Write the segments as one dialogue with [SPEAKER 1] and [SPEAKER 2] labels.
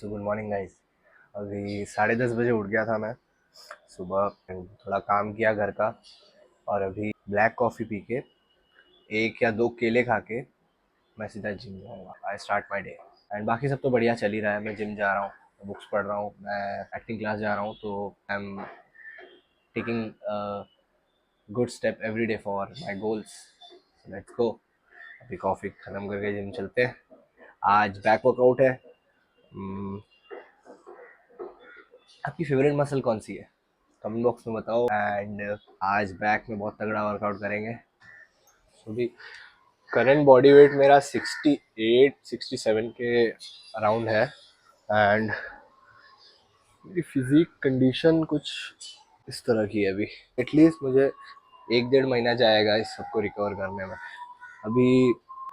[SPEAKER 1] So good morning guys. अभी 10:30 बजे उठ गया था मैं सुबह। थोड़ा काम किया घर का और अभी ब्लैक कॉफ़ी पी के एक या दो केले खा के मैं सीधा जिम जाऊँगा। I start my day and बाकी सब तो बढ़िया चल ही रहा है। मैं जिम जा रहा हूँ, बुक्स पढ़ रहा हूँ, मैं एक्टिंग क्लास जा रहा हूँ, तो I am taking good step every day for my goals. Let's go. अभी कॉफ़ी ख़त्म करके जिम चलते हैं। आज बैक वर्कआउट है। आपकी फेवरेट मसल कौन सी है कमेंट बॉक्स में बताओ। एंड आज बैक में बहुत तगड़ा वर्कआउट करेंगे। सो भी करंट बॉडी वेट मेरा 68-67 के अराउंड है एंड मेरी फिजिक कंडीशन कुछ इस तरह की है। अभी एटलीस्ट मुझे 1-1.5 महीना जाएगा इस सबको रिकवर करने में। अभी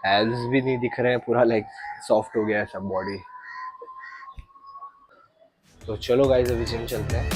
[SPEAKER 1] एब्स भी नहीं दिख रहे हैं, पूरा लाइक सॉफ्ट हो गया है सब बॉडी। तो चलो गाइस अभी जिम चलते हैं।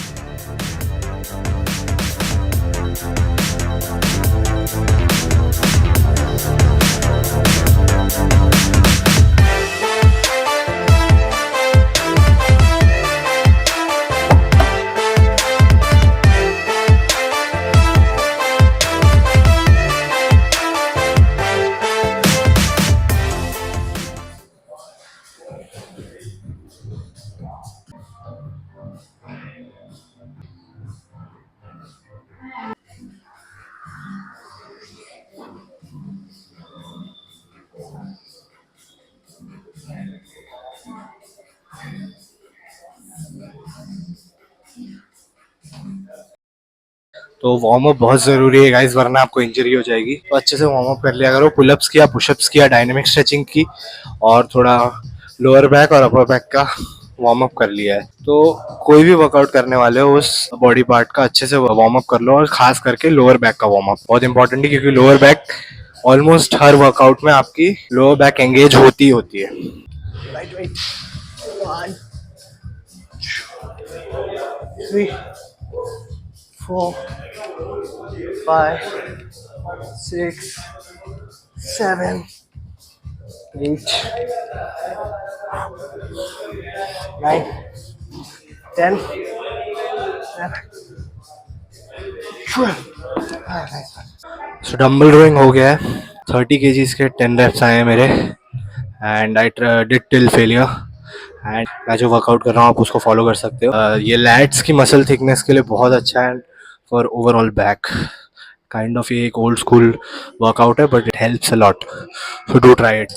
[SPEAKER 1] तो वार्म अप बहुत ज़रूरी है गाइस, वरना आपको इंजरी हो जाएगी। तो अच्छे से वार्म अप कर लिया करो। पुलअप्स किया, पुशअप्स किया, डायनेमिक स्ट्रेचिंग की और थोड़ा लोअर बैक और अपर बैक का वार्म अप कर लिया है। तो कोई भी वर्कआउट करने वाले हो उस बॉडी पार्ट का अच्छे से वार्म अप कर लो, और खास करके लोअर बैक का वार्म अप बहुत इंपॉर्टेंट है, क्योंकि लोअर बैक ऑलमोस्ट हर वर्कआउट में आपकी लोअर बैक एंगेज होती ही होती है। Right right 1 3 4 5 6 7 8 9 10 12। सो डम्बल रोइंग हो गया है। 30 kgs के 10 रेप्स आए हैं मेरे and I did till failure. And मैं जो वर्कआउट कर रहा हूँ आप उसको फॉलो कर सकते हो। ये लैट्स की मसल थिकनेस के लिए बहुत अच्छा है for overall back. Kind of ये एक ओल्ड स्कूल वर्कआउट है but it helps a lot, so do try it.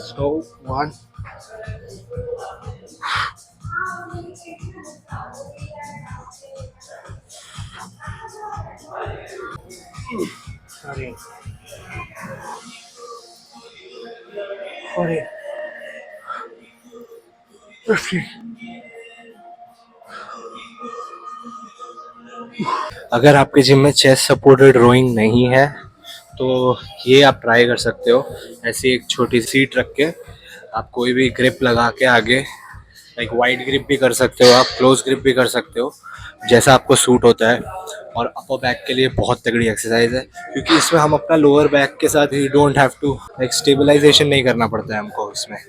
[SPEAKER 1] So 1 sorry 40 50। अगर आपके जिम में चेस्ट सपोर्टेड रोइंग नहीं है तो ये आप ट्राई कर सकते हो। ऐसी एक छोटी सीट रख के आप कोई भी ग्रिप लगा के आगे, लाइक वाइड ग्रिप भी कर सकते हो, आप क्लोज ग्रिप भी कर सकते हो, जैसा आपको सूट होता है। और अपर बैक के लिए बहुत तगड़ी एक्सरसाइज है, क्योंकि इसमें हम अपना लोअर बैक के साथ ही don't have to like stabilisation नहीं करना पड़ता है हमको इसमें,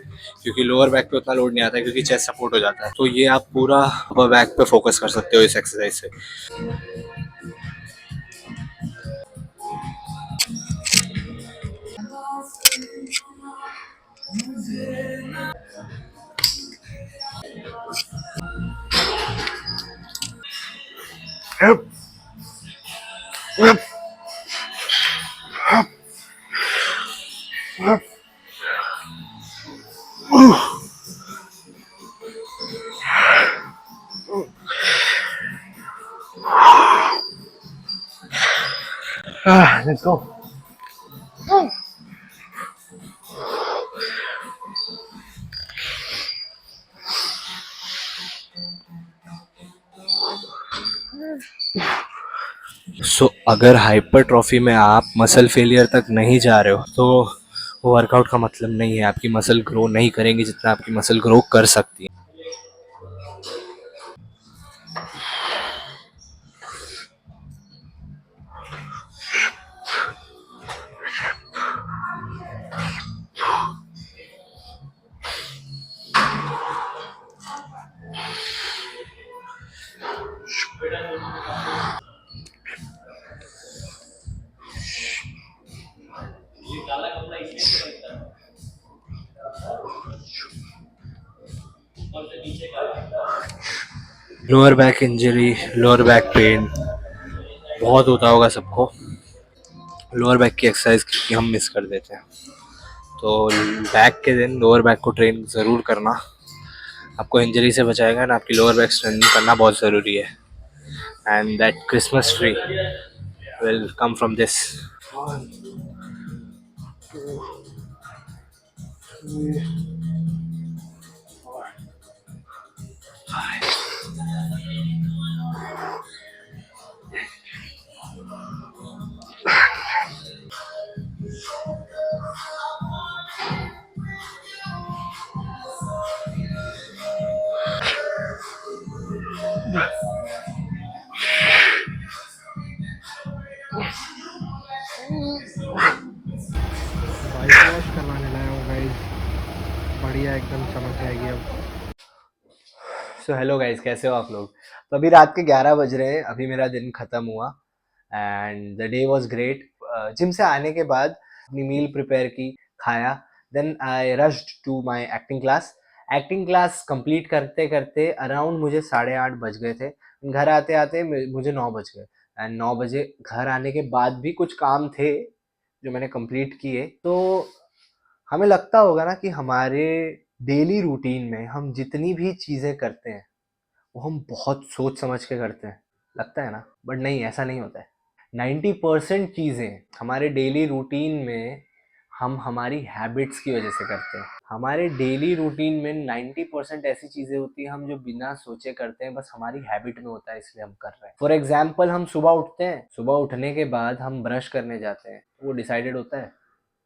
[SPEAKER 1] क्योंकि लोअर बैक पे उतना लोड नहीं आता है, क्योंकि चेस्ट सपोर्ट हो जाता है। तो ये आप पूरा अपर बैक पे फोकस कर सकते हो इस एक्सरसाइज से। Let's go. सो अगर हाइपरट्रॉफी में आप मसल फेलियर तक नहीं जा रहे हो तो वो वर्कआउट का मतलब नहीं है। आपकी मसल ग्रो नहीं करेंगी जितना आपकी मसल ग्रो कर सकती है। Lower back injury, lower back pain बहुत होता होगा सबको। लोअर बैक की एक्सरसाइज की हम मिस कर देते हैं। तो बैक के दिन लोअर बैक को ट्रेन ज़रूर करना, आपको इंजरी से बचाएगा ना। आपकी लोअर बैक स्ट्रेंथ करना बहुत ज़रूरी है। And that Christmas tree will come from this. White wash करवाने लाया हूँ गाइस, बढ़िया एकदम चमक जाएगी अब। सो हेलो गाइस, कैसे हो आप लोग। तो अभी रात के 11 बज रहे हैं, अभी मेरा दिन ख़त्म हुआ and the day was great. Gym से आने के बाद अपनी मील प्रिपेयर की, खाया, then I rushed to my acting class. Acting class complete करते करते अराउंड मुझे 8:30 बज गए थे। घर आते आते मुझे 9 बज गए एंड 9 बजे घर आने के बाद भी कुछ काम थे जो मैंने कंप्लीट किए। तो हमें लगता होगा ना कि हमारे डेली रूटीन में हम जितनी भी चीज़ें करते हैं वो हम बहुत सोच समझ के करते हैं, लगता है ना, बट नहीं, ऐसा नहीं होता है। 90% चीज़ें हमारे डेली रूटीन में हम हमारी हैबिट्स की वजह से करते हैं। हमारे डेली रूटीन में 90% ऐसी चीज़ें होती हैं हम जो बिना सोचे करते हैं, बस हमारी हैबिट में होता है इसलिए हम कर रहे हैं। फॉर एग्जाम्पल, हम सुबह उठते हैं, सुबह उठने के बाद हम ब्रश करने जाते हैं, वो डिसाइडेड होता है?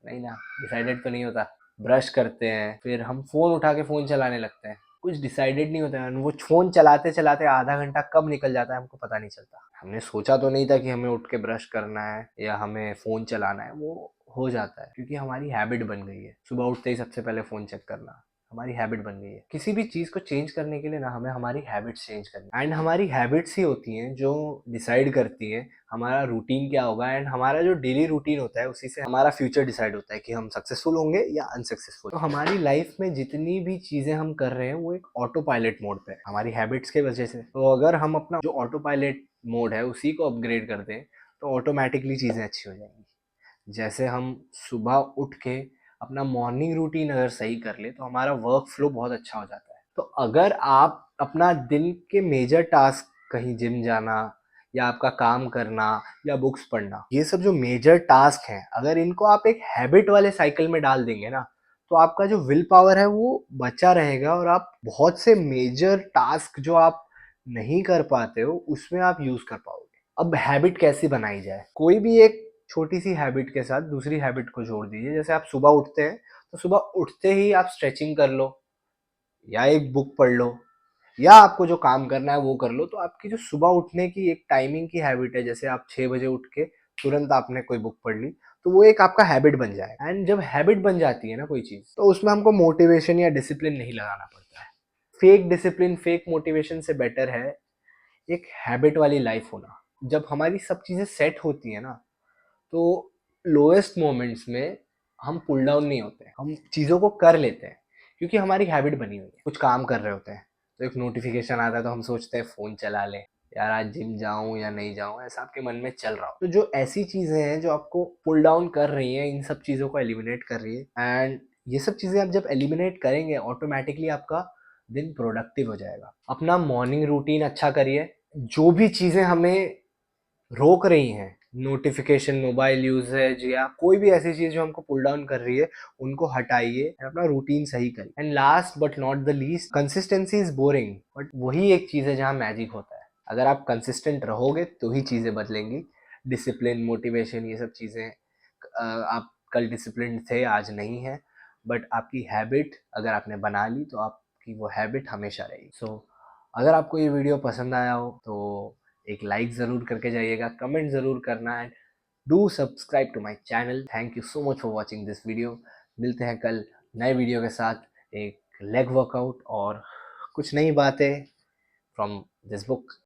[SPEAKER 1] नहीं ना, डिसाइडेड तो नहीं होता। ब्रश करते हैं, फिर हम फ़ोन उठा के फ़ोन चलाने लगते हैं, कुछ डिसाइडेड नहीं होता है। वो फ़ोन चलाते चलाते आधा घंटा कब निकल जाता है हमको पता नहीं चलता। हमने सोचा तो नहीं था कि हमें उठ के ब्रश करना है या हमें फ़ोन चलाना है, वो हो जाता है क्योंकि हमारी हैबिट बन गई है सुबह उठते ही सबसे पहले फ़ोन चेक करना। हमारी हैबिट बन गई है। किसी भी चीज़ को चेंज करने के लिए ना हमें हमारी हैबिट्स चेंज करनी एंड हमारी हैबिट्स ही होती हैं जो डिसाइड करती हैं हमारा रूटीन क्या होगा। एंड हमारा जो डेली रूटीन होता है उसी से हमारा फ्यूचर डिसाइड होता है कि हम सक्सेसफुल होंगे या अनसक्सेसफुल। तो हमारी लाइफ में जितनी भी चीज़ें हम कर रहे हैं वो एक ऑटो पायलट मोड पे है हमारी हैबिट्स के वजह से। तो अगर हम अपना जो ऑटो पायलट मोड है उसी को अपग्रेड कर दें तो ऑटोमेटिकली चीज़ें अच्छी हो जाएंगी। जैसे हम सुबह उठ के अपना मॉर्निंग रूटीन अगर सही कर ले तो हमारा वर्क फ्लो बहुत अच्छा हो जाता है। तो अगर आप अपना दिन के मेजर टास्क, कहीं जिम जाना या आपका काम करना या बुक्स पढ़ना, ये सब जो मेजर टास्क हैं, अगर इनको आप एक हैबिट वाले साइकिल में डाल देंगे ना तो आपका जो विल पावर है वो बचा रहेगा और आप बहुत से मेजर टास्क जो आप नहीं कर पाते हो उसमें आप यूज कर पाओगे। अब हैबिट कैसी बनाई जाए? कोई भी एक छोटी सी हैबिट के साथ दूसरी हैबिट को जोड़ दीजिए। जैसे आप सुबह उठते हैं तो सुबह उठते ही आप स्ट्रेचिंग कर लो या एक बुक पढ़ लो या आपको जो काम करना है वो कर लो। तो आपकी जो सुबह उठने की एक टाइमिंग की हैबिट है, जैसे आप 6 बजे उठ के तुरंत आपने कोई बुक पढ़ ली, तो वो एक आपका हैबिट बन जाए। एंड जब हैबिट बन जाती है ना कोई चीज़, तो उसमें हमको मोटिवेशन या डिसिप्लिन नहीं लगाना पड़ता है। फेक डिसिप्लिन, फेक मोटिवेशन से बेटर है एक हैबिट वाली लाइफ होना। जब हमारी सब चीज़ें सेट होती है ना तो लोएस्ट मोमेंट्स में हम पुल डाउन नहीं होते, हम चीज़ों को कर लेते हैं क्योंकि हमारी हैबिट बनी हुई है। कुछ काम कर रहे होते हैं तो एक नोटिफिकेशन आता है तो हम सोचते हैं फ़ोन चला लें, यार आज जिम जाऊं या नहीं जाऊं, ऐसा आपके मन में चल रहा हो। तो जो ऐसी चीज़ें हैं जो आपको पुल डाउन कर रही हैं, इन सब चीज़ों को एलिमिनेट कर रही है। एंड ये सब चीज़ें आप जब एलिमिनेट करेंगे ऑटोमेटिकली आपका दिन प्रोडक्टिव हो जाएगा। अपना मॉर्निंग रूटीन अच्छा करिए। जो भी चीज़ें हमें रोक रही हैं, नोटिफिकेशन, मोबाइल यूसेज या कोई भी ऐसी चीज़ जो हमको पुल डाउन कर रही है, उनको हटाइए, अपना रूटीन सही करिए। And last but not the least, consistency is boring but वही एक चीज़ है जहाँ मैजिक होता है। अगर आप कंसिस्टेंट रहोगे तो ही चीज़ें बदलेंगी। डिसिप्लिन, मोटिवेशन, ये सब चीज़ें आप कल डिसिप्लिन थे, आज नहीं है, बट आपकी हैबिट अगर आपने बना ली तो आपकी वो हैबिट हमेशा रहेगी। सो अगर आपको ये वीडियो पसंद आया हो तो एक लाइक ज़रूर करके जाइएगा, कमेंट ज़रूर करना and do subscribe to my channel. Thank you so much for watching this video. मिलते हैं कल नए वीडियो के साथ, एक लेग वर्कआउट और कुछ नई बातें फ्रॉम दिस बुक।